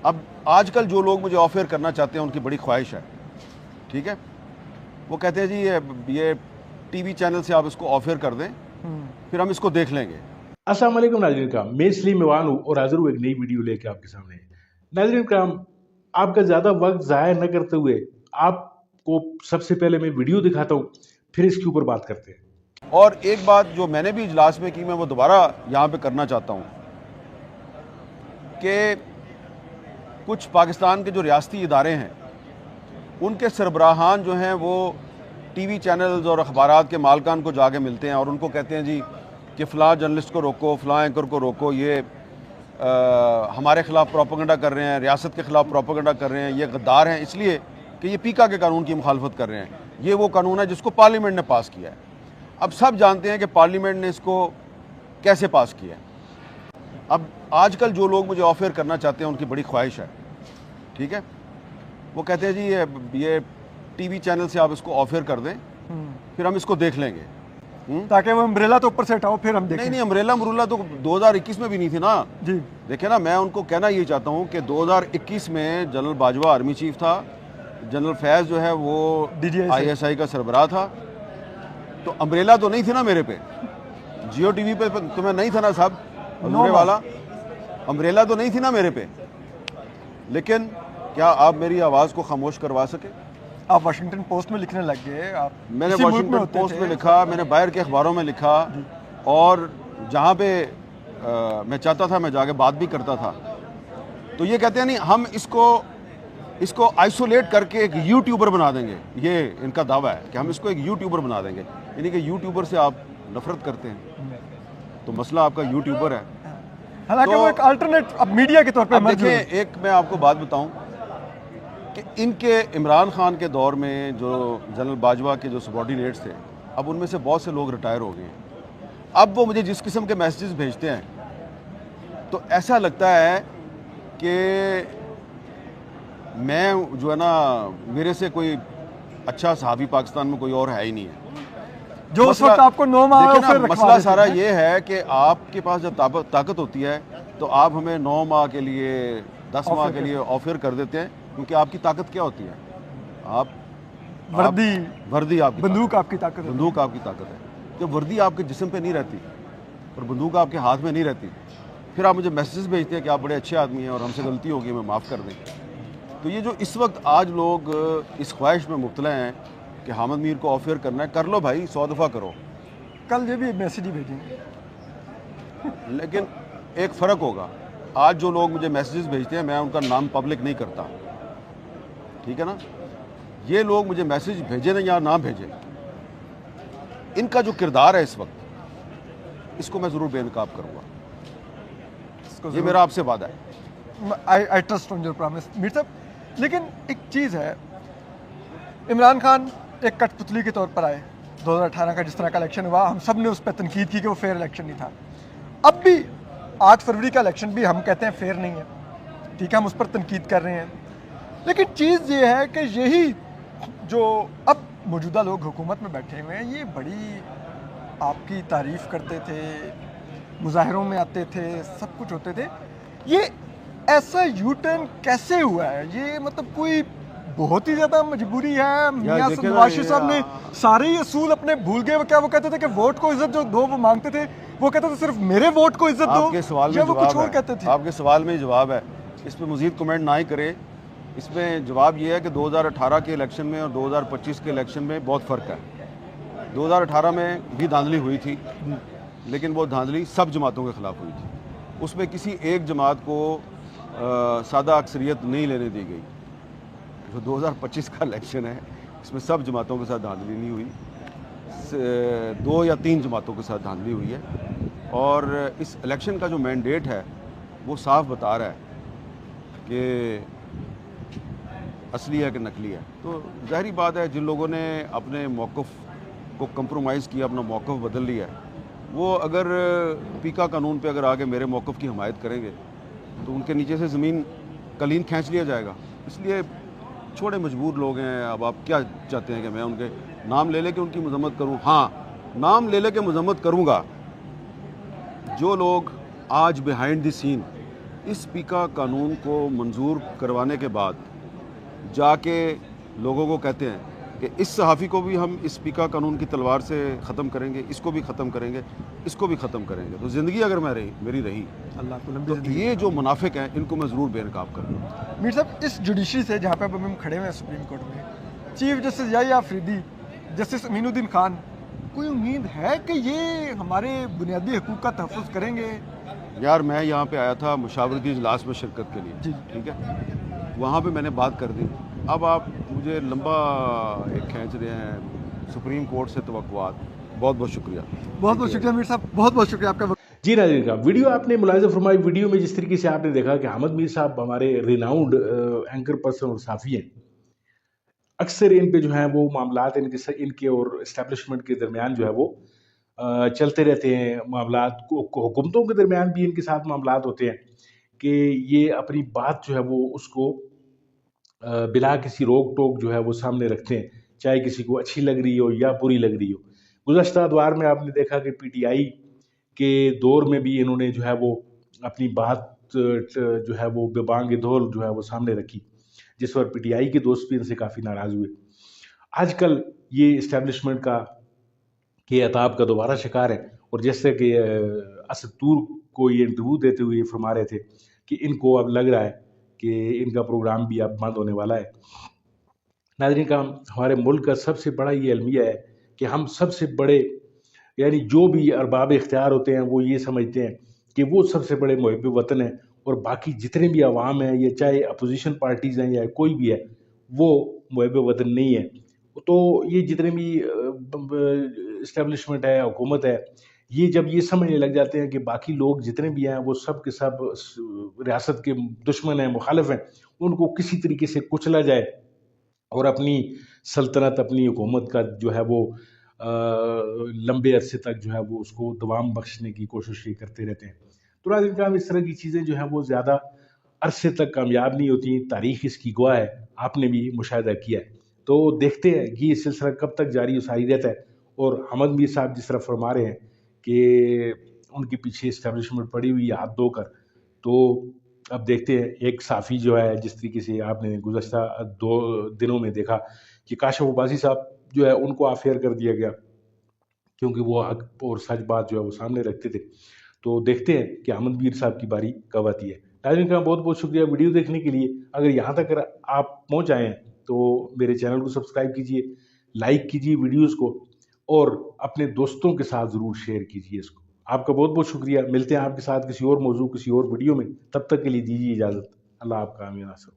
اب آج کل جو لوگ مجھے آفر کرنا چاہتے ہیں ان کی بڑی خواہش ہے، ٹھیک ہے، وہ کہتے ہیں جی یہ ٹی وی چینل سے آپ اس کو آفر کر دیں، پھر ہم اس کو دیکھ لیں گے۔ السلام علیکم ناظرین کرام، میں سلیم میوان ہوں اور حاضر ہوں ایک نئی ویڈیو لے کے آپ کے سامنے۔ ناظرین کرام، آپ کا زیادہ وقت ضائع نہ کرتے ہوئے آپ کو سب سے پہلے میں ویڈیو دکھاتا ہوں، پھر اس کے اوپر بات کرتے ہیں۔ اور ایک بات جو میں نے بھی اجلاس میں کی، میں وہ دوبارہ یہاں پہ کرنا چاہتا ہوں کہ کچھ پاکستان کے جو ریاستی ادارے ہیں ان کے سربراہان جو ہیں وہ ٹی وی چینلز اور اخبارات کے مالکان کو جا کے ملتے ہیں اور ان کو کہتے ہیں جی کہ فلاں جرنلسٹ کو روکو، فلاں اینکر کو روکو، یہ ہمارے خلاف پروپیگنڈا کر رہے ہیں، ریاست کے خلاف پروپیگنڈا کر رہے ہیں، یہ غدار ہیں اس لیے کہ یہ پیکا کے قانون کی مخالفت کر رہے ہیں۔ یہ وہ قانون ہے جس کو پارلیمنٹ نے پاس کیا ہے۔ اب سب جانتے ہیں کہ پارلیمنٹ نے اس کو کیسے پاس کیا ہے۔ اب آج کل جو لوگ مجھے آفر کرنا چاہتے ہیں ان کی بڑی خواہش ہے، ٹھیک ہے، وہ کہتے ہیں جی یہ ٹی وی چینل سے آپ اس کو آفر کر دیں، پھر ہم اس کو دیکھ لیں گے، تاکہ وہ امبریلا تو اوپر سے ہٹاؤ پھر ہم دیکھیں۔ نہیں امبریلا مرولا تو 2021 میں بھی نہیں تھی نا جی دیکھیں نا، میں ان کو کہنا یہ چاہتا ہوں کہ 2021 میں جنرل باجوہ آرمی چیف تھا، جنرل فیض جو ہے وہ ISI کا سربراہ تھا، تو امبریلا تو نہیں تھی نا میرے پہ، جیو ٹی وی پہ تمہیں نہیں تھا نا صاحب حضور والا، امبریلا تو نہیں تھی نا میرے پہ، لیکن کیا آپ میری آواز کو خاموش کروا سکے؟ آپ واشنگٹن پوسٹ میں لکھنے لگ گئے، میں نے واشنگٹن پوسٹ میں لکھا، میں نے باہر کے اخباروں میں لکھا، اور جہاں پہ میں چاہتا تھا میں جا کے بات بھی کرتا تھا۔ تو یہ کہتے ہیں نہیں ہم اس کو آئسولیٹ کر کے ایک یوٹیوبر بنا دیں گے، یہ ان کا دعویٰ ہے کہ ہم اس کو ایک یوٹیوبر بنا دیں گے، یعنی کہ یوٹیوبر سے آپ نفرت کرتے ہیں، تو مسئلہ آپ کا یوٹیوبر ہے۔ حالانکہ وہ ایک الٹرنیٹ اب میڈیا کے طور پہ دیکھیں، ایک میں آپ کو بات بتاؤں کہ ان کے عمران خان کے دور میں جو جنرل باجوہ کے جو سبارڈینیٹس تھے، اب ان میں سے بہت سے لوگ ریٹائر ہو گئے ہیں۔ اب وہ مجھے جس قسم کے میسیجز بھیجتے ہیں تو ایسا لگتا ہے کہ میں جو ہے نا میرے سے کوئی اچھا صحابی پاکستان میں کوئی اور ہے ہی نہیں ہے جو اس وقت آپ کو 9 ماہ مسئلہ سارا یہ ہے کہ آپ کے پاس جب طاقت ہوتی ہے تو آپ ہمیں 9 ماہ کے لیے 10 ماہ کے لیے آفر کر دیتے ہیں، کیونکہ آپ کی طاقت کیا ہوتی ہے؟ آپ وردی، آپ کی بندوق آپ کی طاقت، بندوق آپ کی طاقت ہے، کہ وردی آپ کے جسم پہ نہیں رہتی اور بندوق آپ کے ہاتھ میں نہیں رہتی، پھر آپ مجھے میسیجز بھیجتے ہیں کہ آپ بڑے اچھے آدمی ہیں اور ہم سے غلطی ہوگی میں معاف کر دیں۔ تو یہ جو اس وقت آج لوگ اس خواہش میں مبتلا ہیں کہ حامد میر کو آفر کرنا ہے، کر لو بھائی، 100 دفعہ کرو، کل یہ بھی میسیج ہی بھیجیں گے، لیکن ایک فرق ہوگا۔ آج جو لوگ مجھے میسیجز بھیجتے ہیں میں ان کا نام پبلک نہیں کرتا، ٹھیک ہے نا، یہ لوگ مجھے میسیج بھیجیں یا نہ بھیجیں، ان کا جو کردار ہے اس وقت، اس کو میں ضرور بے نقاب کروں گا، یہ میرا آپ سے وعدہ ہے۔ I trust on your promise میر صاحب۔ لیکن ایک چیز ہے، عمران خان ایک کٹ پتلی کے طور پر آئے، 2018 کا جس طرح کا الیکشن ہوا ہم سب نے اس پہ تنقید کی کہ وہ فیئر الیکشن نہیں تھا۔ اب بھی 8 فروری کا الیکشن بھی ہم کہتے ہیں فیئر نہیں ہے، ٹھیک ہے، ہم اس پر تنقید کر رہے ہیں، لیکن چیز یہ ہے کہ یہی جو اب موجودہ لوگ حکومت میں بیٹھے ہوئے ہیں یہ بڑی آپ کی تعریف کرتے تھے، مظاہروں میں آتے تھے، سب کچھ ہوتے تھے، یہ ایسا یو ٹرن کیسے ہوا ہے؟ یہ مطلب کوئی بہت ہی زیادہ مجبوری ہے؟ میاں نواز شریف صاحب نے سارے ہی اصول اپنے بھول گئے، کیا وہ کہتے تھے کہ ووٹ کو عزت جو دو وہ مانگتے تھے، وہ کہتے تھے صرف میرے ووٹ کو عزت دو، یا وہ کچھ اور کہتے تھے؟ آپ کے سوال میں جواب ہے، اس پہ مزید کمنٹ نہ ہی کرے، اس میں جواب یہ ہے کہ 2018 کے الیکشن میں اور 2025 کے الیکشن میں بہت فرق ہے۔ 2018 میں بھی دھاندلی ہوئی تھی، لیکن وہ دھاندلی سب جماعتوں کے خلاف ہوئی تھی، اس میں کسی ایک جماعت کو سادہ اکثریت نہیں لینے دی گئی۔ جو 2025 کا الیکشن ہے اس میں سب جماعتوں کے ساتھ دھاندلی نہیں ہوئی، 2 یا 3 جماعتوں کے ساتھ دھاندلی ہوئی ہے، اور اس الیکشن کا جو مینڈیٹ ہے وہ صاف بتا رہا ہے کہ اصلی ہے کہ نقلی ہے۔ تو ظاہری بات ہے جن لوگوں نے اپنے موقف کو کمپرومائز کیا، اپنا موقف بدل لیا ہے، وہ اگر پیکا قانون پہ اگر آگے میرے موقف کی حمایت کریں گے تو ان کے نیچے سے زمین کلین کھینچ لیا جائے گا۔ اس لیے چھوڑے مجبور لوگ ہیں، اب آپ کیا چاہتے ہیں کہ میں ان کے نام لے لے کے ان کی مذمت کروں؟ ہاں، نام لے لے کے مذمت کروں گا جو لوگ آج بیہائنڈ دی سین اس پیکا قانون کو منظور کروانے کے بعد جا کے لوگوں کو کہتے ہیں کہ اس صحافی کو بھی ہم اس پیکا قانون کی تلوار سے ختم کریں گے، اس کو بھی ختم کریں گے، اس کو بھی ختم کریں گے، تو زندگی اگر میری رہی اللہ کو لمبی تو زندگی یہ جو منافق ہیں ان کو میں ضرور بے نقاب کروں گا۔ میر صاحب، اس جوڈیشری سے جہاں پہ اب ہم کھڑے ہوئے ہیں سپریم کورٹ میں، چیف جسٹس یحییٰ آفریدی، جسٹس امین الدین خان، کوئی امید ہے کہ یہ ہمارے بنیادی حقوق کا تحفظ کریں گے؟ یار میں یہاں پہ آیا تھا مشاورتی اجلاس میں شرکت کے لیے، جی ٹھیک ہے، وہاں پہ میں نے بات کر دی، اب آپ مجھے لمبا ایک کھینچ رہے ہیں سپریم کورٹ سے توقعات۔ بہت بہت شکریہ۔ بہت بہت شکریہ میر صاحب، بہت بہت شکریہ آپ کا وقت۔ جی ناظرین کا ویڈیو آپ نے ملاحظہ فرمائی، ویڈیو میں جس طریقے سے آپ نے دیکھا کہ احمد میر صاحب ہمارے ریناؤنڈ اینکر پرسن اور صحافی ہیں، اکثر ان پہ جو ہیں وہ معاملات ان کے اور اسٹیبلشمنٹ کے درمیان جو ہے وہ چلتے رہتے ہیں، معاملات حکومتوں کے درمیان بھی ان کے ساتھ معاملات ہوتے ہیں کہ یہ اپنی بات جو ہے وہ اس کو بلا کسی روک ٹوک جو ہے وہ سامنے رکھتے ہیں، چاہے کسی کو اچھی لگ رہی ہو یا بری لگ رہی ہو۔ گزشتہ ادوار میں آپ نے دیکھا کہ پی ٹی آئی کے دور میں بھی انہوں نے جو ہے وہ اپنی بات جو ہے وہ بے بانگ دھول جو ہے وہ سامنے رکھی، جس پر پی ٹی آئی کے دوست بھی ان سے کافی ناراض ہوئے۔ آج کل یہ اسٹیبلشمنٹ کے عطاب کا دوبارہ شکار ہے، اور جیسے کہ اسد طور کو یہ انٹرویو دیتے ہوئے یہ فرما رہے تھے کہ ان کو اب لگ رہا ہے کہ ان کا پروگرام بھی اب بند ہونے والا ہے۔ ناظرین کا ہمارے ملک کا سب سے بڑا یہ المیہ ہے کہ ہم سب سے بڑے، یعنی جو بھی ارباب اختیار ہوتے ہیں وہ یہ سمجھتے ہیں کہ وہ سب سے بڑے محب وطن ہیں، اور باقی جتنے بھی عوام ہیں، یا چاہے اپوزیشن پارٹیز ہیں یا کوئی بھی ہے، وہ محب وطن نہیں ہے۔ تو یہ جتنے بھی اسٹیبلشمنٹ ہے، حکومت ہے، یہ جب یہ سمجھنے لگ جاتے ہیں کہ باقی لوگ جتنے بھی ہیں وہ سب کے سب ریاست کے دشمن ہیں، مخالف ہیں، ان کو کسی طریقے سے کچلا جائے اور اپنی سلطنت، اپنی حکومت کا جو ہے وہ لمبے عرصے تک جو ہے وہ اس کو دوام بخشنے کی کوشش یہ کرتے رہتے ہیں۔ تو ناظرین کرام، اس طرح کی چیزیں جو ہیں وہ زیادہ عرصے تک کامیاب نہیں ہوتی، تاریخ اس کی گواہ ہے، آپ نے بھی مشاہدہ کیا ہے۔ تو دیکھتے ہیں کہ یہ سلسلہ کب تک جاری و ساری رہتا ہے، اور حمد میر صاحب جس طرح فرما رہے ہیں کہ ان کے پیچھے اسٹیبلشمنٹ پڑی ہوئی ہے ہاتھ دھو کر، تو اب دیکھتے ہیں۔ ایک صحافی جو ہے، جس طریقے سے آپ نے گزشتہ 2 دنوں میں دیکھا کہ کاشف عباسی صاحب جو ہے ان کو آف ایئر کر دیا گیا کیونکہ وہ حق اور سچ بات جو ہے وہ سامنے رکھتے تھے۔ تو دیکھتے ہیں کہ احمد میر صاحب کی باری کب آتی ہے۔ ناظرین کا بہت بہت شکریہ ویڈیو دیکھنے کے لیے۔ اگر یہاں تک آپ پہنچ آئے ہیں تو میرے چینل کو سبسکرائب کیجئے، لائک کیجئے ویڈیوز کو، اور اپنے دوستوں کے ساتھ ضرور شیئر کیجئے اس کو۔ آپ کا بہت بہت شکریہ۔ ملتے ہیں آپ کے ساتھ کسی اور موضوع، کسی اور ویڈیو میں، تب تک کے لیے دیجیے اجازت۔ اللہ آپ کا امین ناصر۔